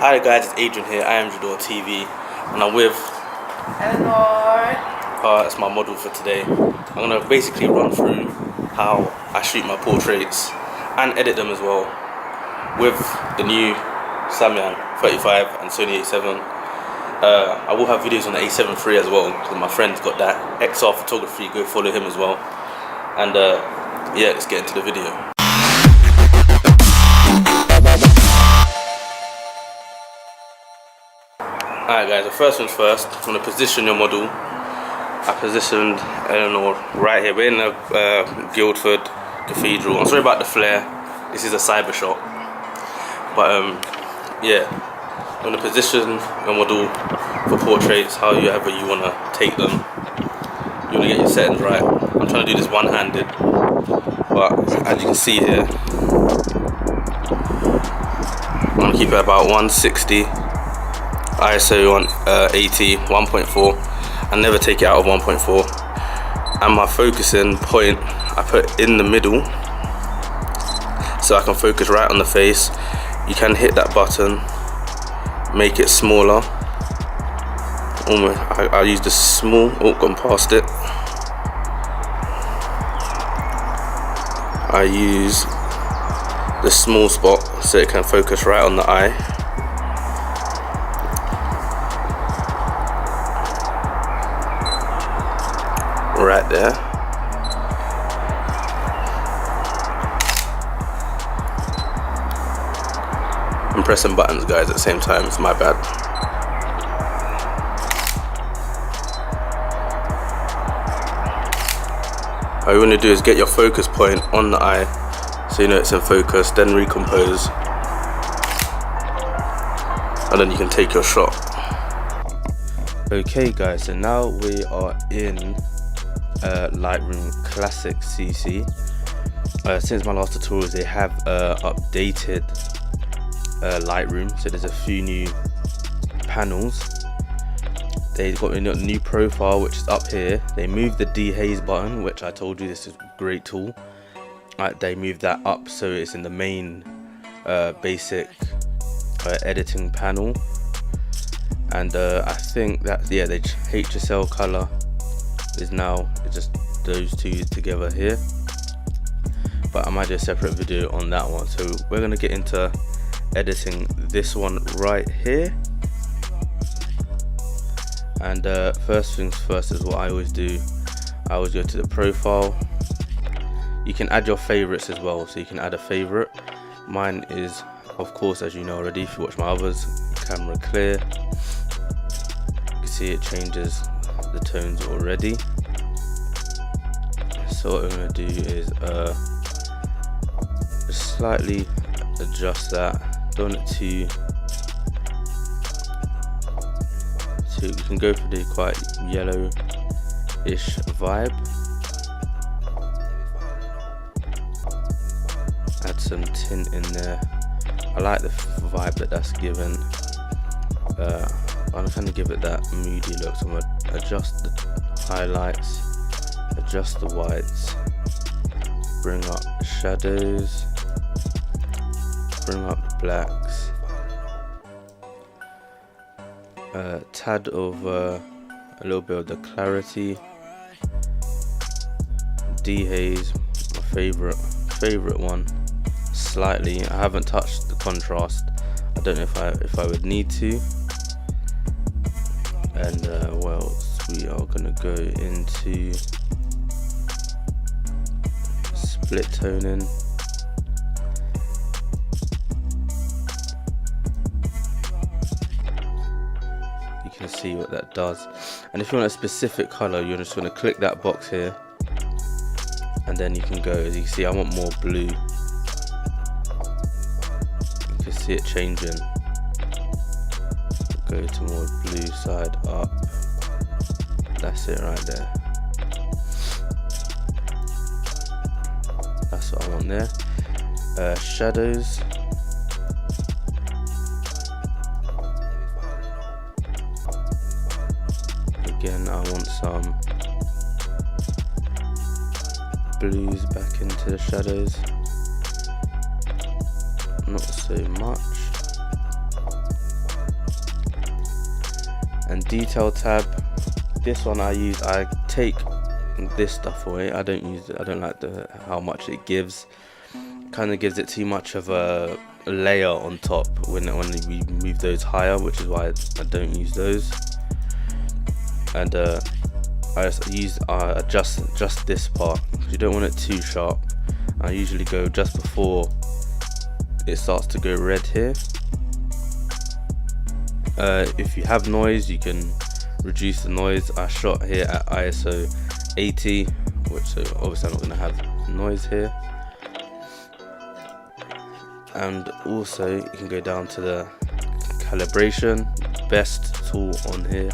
Hi guys, it's Adrian here, IAmJadoreTV, and I'm with Eleanor. That's my model for today. I'm going to basically run through how I shoot my portraits and edit them as well with the new SAMYANG 35 and Sony A7. I will have videos on the A7 III as well, because my friend's got that XR photography. Go follow him as well. And yeah, let's get into the video. Alright guys, the first things first, I'm going to position your model. I positioned Eleanor right here. We're in a Guildford Cathedral. I'm sorry about the flare, this is a cyber shot. But yeah, I'm going to position your model for portraits however you want to take them. You want to get your settings right. I'm trying to do this one-handed, but as you can see here, I'm going to keep it about 160. ISO 80 1.4 and never take it out of 1.4. and my focusing point I put in the middle so I can focus right on the face. You can hit that button, make it smaller. I use the small, gone past it. I use the small spot so it can focus right on the eye. Right there. I'm pressing buttons guys at the same time, it's my bad. All you want to do is get your focus point on the eye so you know it's in focus, then recompose, and then you can take your shot. Okay guys, so now we are in Lightroom Classic CC. Since my last tutorials, they have updated Lightroom, so there's a few new panels. They've got a new profile which is up here. They moved the dehaze button, which I told you this is a great tool. They moved that up so it's in the main basic editing panel. And I think that, yeah, the HSL color is now just those two together here, but I might do a separate video on that one. So we're going to get into editing this one right here. And first things first is what I always do. I always go to the profile. You can add your favorites as well, so you can add a favorite. Mine is, of course, as you know already if you watch my others, camera clear. You can see it changes the tones already. So what I'm going to do is just slightly adjust that. Don't want it to you can go for the quite yellow-ish vibe. Add some tint in there. I like the vibe that's given. I'm going to give it that moody look, so I'm going to adjust the highlights, adjust the whites, bring up the shadows, bring up the blacks, tad of a little bit of the clarity, dehaze, my favorite one, slightly. I haven't touched the contrast. I don't know if I would need to. And what else? We are gonna go into split toning. You can see what that does. And if you want a specific color, you're just gonna click that box here, and then you can go. As you can see, I want more blue. You can see it changing. Go to more blue side up. That's it right there. That's what I want there. Shadows. Again, I want some blues back into the shadows. Not so much. And detail tab, this one I take this stuff away. I don't use it. I don't like how much it gives. Kind of gives it too much of a layer on top when we move those higher, which is why I don't use those. And I adjust this part. You don't want it too sharp. I usually go just before it starts to go red here. If you have noise, you can reduce the noise. I shot here at ISO 80, which so obviously I'm not going to have noise here. And also you can go down to the calibration, best tool on here,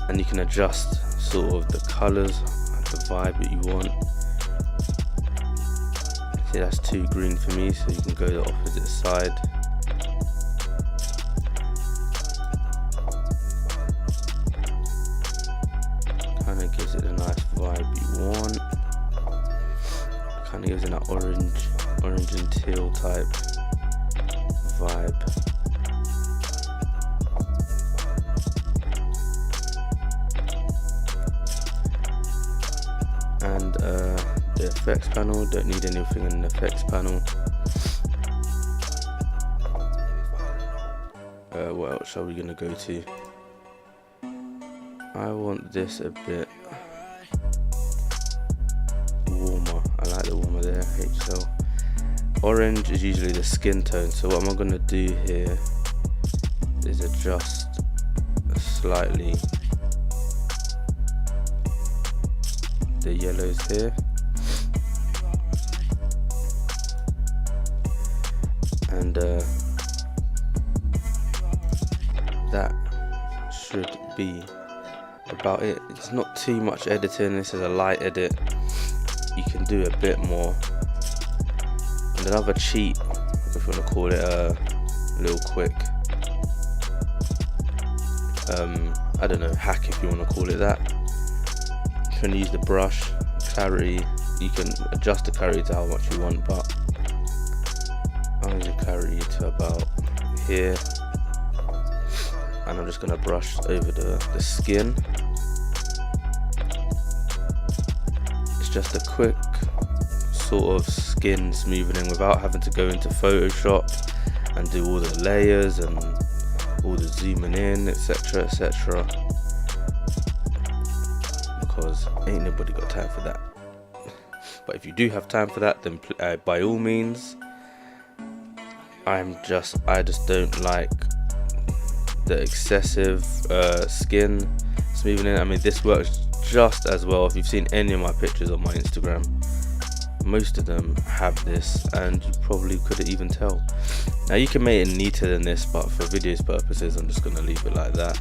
and you can adjust sort of the colors, the vibe that you want. See, that's too green for me, so you can go the opposite side. Kind of gives it a nice vibe you want. Kind of gives it that orange and teal type vibe. And the effects panel, don't need anything in the effects panel. What else are we gonna go to? I want this a bit warmer. I like the warmer there, HL. Orange is usually the skin tone, so what I'm gonna do here is adjust slightly the yellows here, and that should be about it. It's not too much editing. This is a light edit. You can do a bit more. And another cheat, if you want to call it a little quick I don't know, hack if you want to call it that. You can use the brush clarity. You can adjust the clarity to how much you want, but I'm going to clarity to about here, and I'm just going to brush over the skin. It's just a quick sort of skin smoothing without having to go into Photoshop and do all the layers and all the zooming in, etc, etc, because ain't nobody got time for that. But if you do have time for that, then by all means. I just don't like the excessive skin smoothing in. I mean, this works just as well. If you've seen any of my pictures on my Instagram, most of them have this, and you probably couldn't even tell. Now you can make it neater than this, but for videos purposes I'm just going to leave it like that.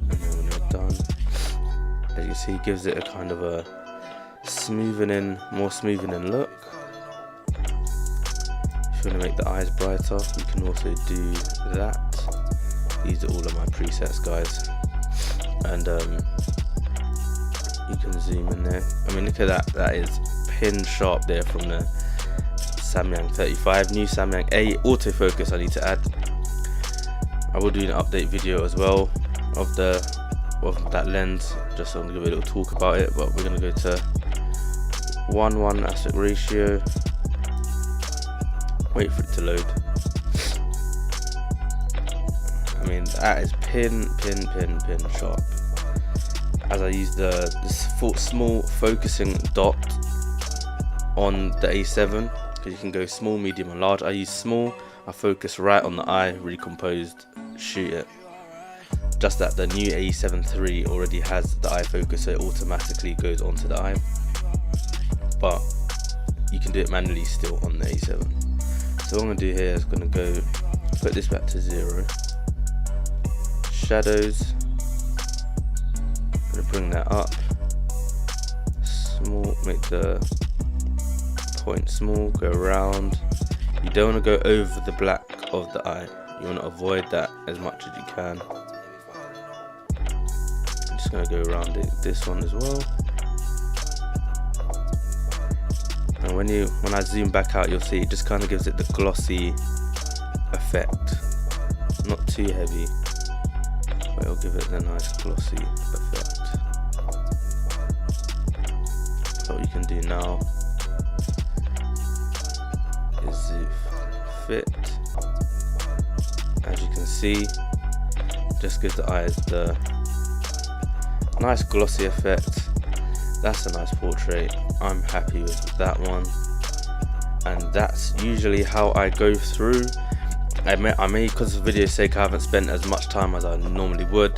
And then when you're done, as you see, it gives it a kind of a more smoothing in look. If you want to make the eyes brighter, you can also do that. These are all of my presets, guys, and you can zoom in there. I mean, look at that. That is pin sharp there from the Samyang 35. New Samyang A autofocus I need to add. I will do an update video as well of that lens, just so I'm gonna give a little talk about it. But we're gonna go to 1:1 aspect ratio. Wait for it to load. I mean, that is pin sharp. As I use this small focusing dot on the A7, because you can go small, medium and large. I use small. I focus right on the eye, really composed, shoot it. Just that the new A7 III already has the eye focus, so it automatically goes onto the eye, but you can do it manually still on the A7. So what I'm going to do here is going to go put this back to 0. Shadows, going to bring that up, small, make the point small, go around. You don't want to go over the black of the eye, you want to avoid that as much as you can. I'm just going to go around this one as well. And when I zoom back out, you'll see it just kind of gives it the glossy effect. Not too heavy, but it'll give it a nice glossy effect. So what you can do now is fit. As you can see, just gives the eyes the nice glossy effect. That's a nice portrait. I'm happy with that one, and that's usually how I go through. I may, because of video's sake, I haven't spent as much time as I normally would,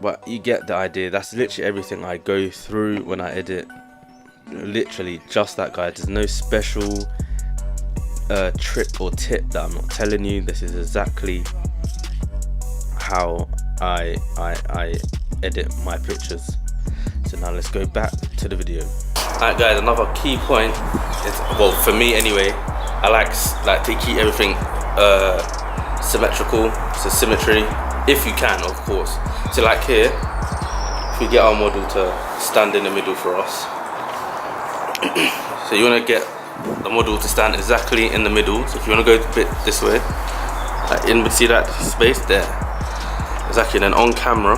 but you get the idea. That's literally everything I go through when I edit. Literally just that, guys. There's no special trick or tip that I'm not telling you. This is exactly how I edit my pictures. So now let's go back to the video. Alright guys, another key point is, well, for me anyway, I like to keep everything symmetrical, so symmetry, if you can, of course. So like here, if we get our model to stand in the middle for us, so you want to get the model to stand exactly in the middle. So if you want to go a bit this way, like see that space there, exactly. Then on camera,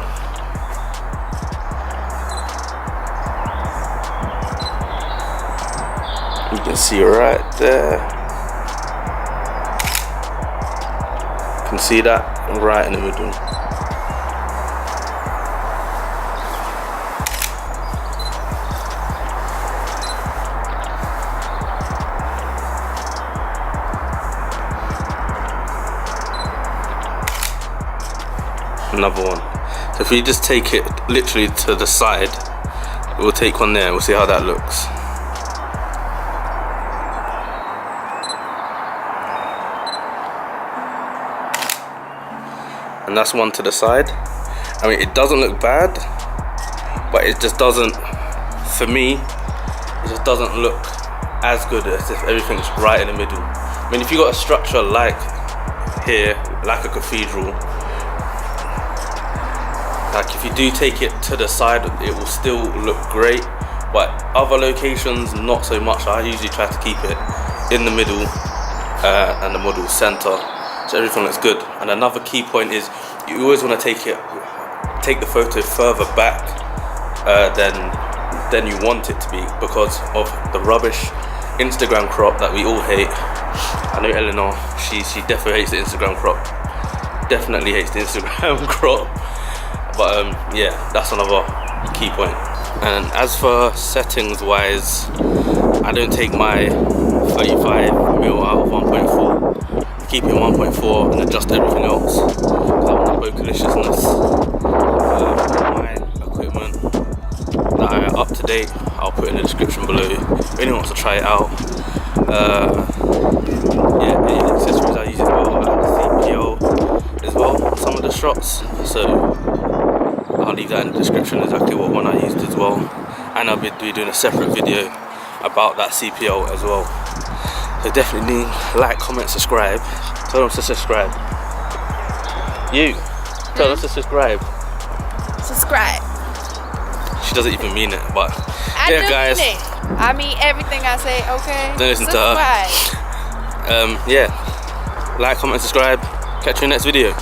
you can see right there. You can see that right in the middle. Another one. So if we just take it literally to the side, we'll take one there. We'll see how that looks. And that's one to the side. I mean, it doesn't look bad, but it just doesn't, for me, it just doesn't look as good as if everything's right in the middle. I mean, if you got a structure like here, like a cathedral, like if you do take it to the side, it will still look great, but other locations not so much. I usually try to keep it in the middle and the model center, so everything looks good. And another key point is you always want to take the photo further back than you want it to be, because of the rubbish Instagram crop that we all hate. I know Eleanor, she definitely hates the Instagram crop, definitely hates the Instagram crop. But yeah, that's another key point. And as for settings wise, I don't take my 35mm out of 1.4. Keep it 1.4 and adjust everything else, because I want the bocaliciousness. My equipment that are up to date, I'll put in the description below if anyone wants to try it out. Yeah, any accessories I use as well, I like the CPO as well, some of the shots, so I'll leave that in the description exactly what one I used as well, and I'll be doing a separate video about that CPO as well. So definitely like, comment, subscribe. Tell them to subscribe. You tell them to subscribe. Subscribe. She doesn't even mean it, but yeah, guys. I mean everything I say. Okay. Don't listen to her. Yeah. Like, comment, subscribe. Catch you in the next video.